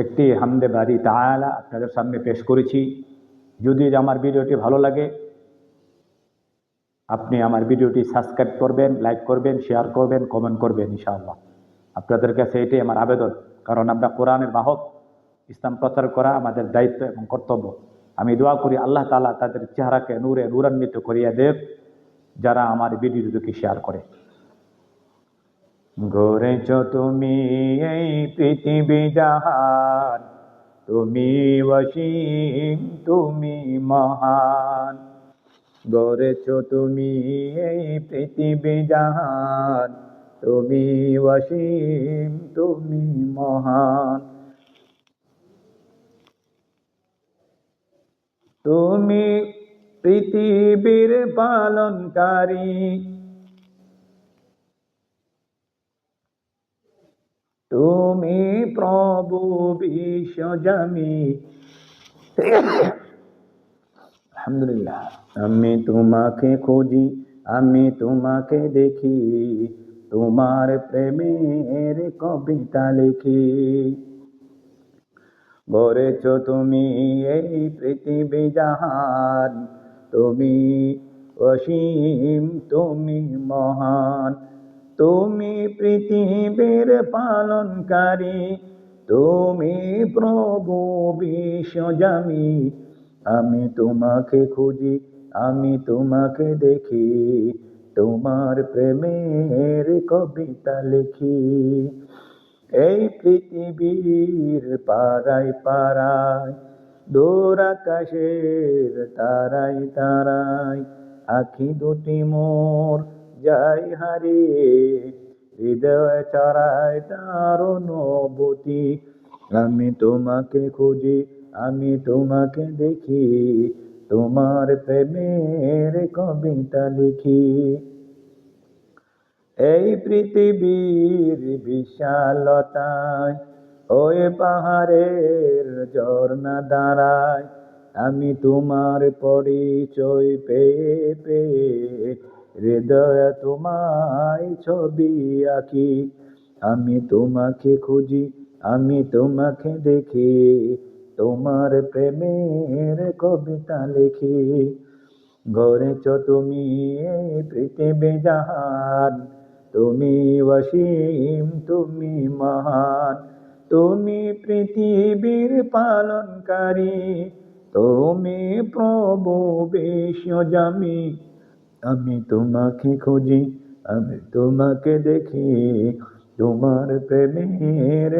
একটি হামদে বারি তাআলা আপনাদের সামনে পেশ করেছি। যদি আমার ভিডিওটি ভালো লাগে আপনি আমার ভিডিওটি সাবস্ক্রাইব করবেন, লাইক করবেন, শেয়ার করবেন, কমেন্ট করবেন ইনশাআল্লাহ। আপনাদের কাছে এটাই আমার আবেদন, কারণ আমরা কোরআনের বাহক। ইসলাম প্রচার করা আমাদের দায়িত্ব এবং কর্তব্য। আমি দোয়া করি আল্লাহ তাআলা তাদের চেহারাকে নূরে নূরান্বিত করিয়া দেব যারা আমার ভিডিওটিকে শেয়ার করে। গড়েছ তুমি এই পৃথিবী জাহান, তুমি অসীম, তুমি মহান। গড়েছ তুমি এই পৃথিবী জাহান, তুমি অসীম, তুমি মহান। তুমি পৃথিবীর পালনকারী, তুমি প্রভু বিশ্বজামি। আলহামদুলিল্লাহ। আমি তোমাকে খুঁজি, আমি তোমাকে দেখি, তোমার প্রেমের কবিতা লিখি। গড়েছ তুমি এই পৃথিবী জাহান, তুমি অসীম, তুমি মহান। তুমি পৃথিবীর পালনকারী, তুমি প্রভু বিশ্বজামি। আমি তোমাকে খুঁজি, আমি তোমাকে দেখি, তোমার প্রেমের কবিতা লিখি। এই পৃথিবীর পাড়ায় পাড়ায়, দূর আকাশের তারাই তারাই, আখি দুটি মোর যাই হারিয়ে, হৃদয় ছড়ায় তার অনুভূতি। আমি তোমাকে খুঁজি, আমি তোমাকে দেখি, তোমার প্রেমের কবিতা লিখি। এই পৃথিবীর বিশালতায়, ওই পাহাড়ের ঝর্ণা দাঁড়ায়, আমি তোমার পরিচয় পেয়ে পেয়ে, হৃদয়ে তোমায় ছবি আঁকি। আমি তোমাকে খুঁজি, আমি তোমাকে দেখি, তোমার প্রেমের কবিতা লিখি। গড়েছ তুমি এই পৃথিবী জাহান, তুমি অসীম, তুমি মহান। তুমি পৃথিবীর পালনকারী, তুমি প্রভু বিশ্বজামি। আমি তোমাকে খুঁজি, আমি তোমাকে দেখি, তোমার প্রেমের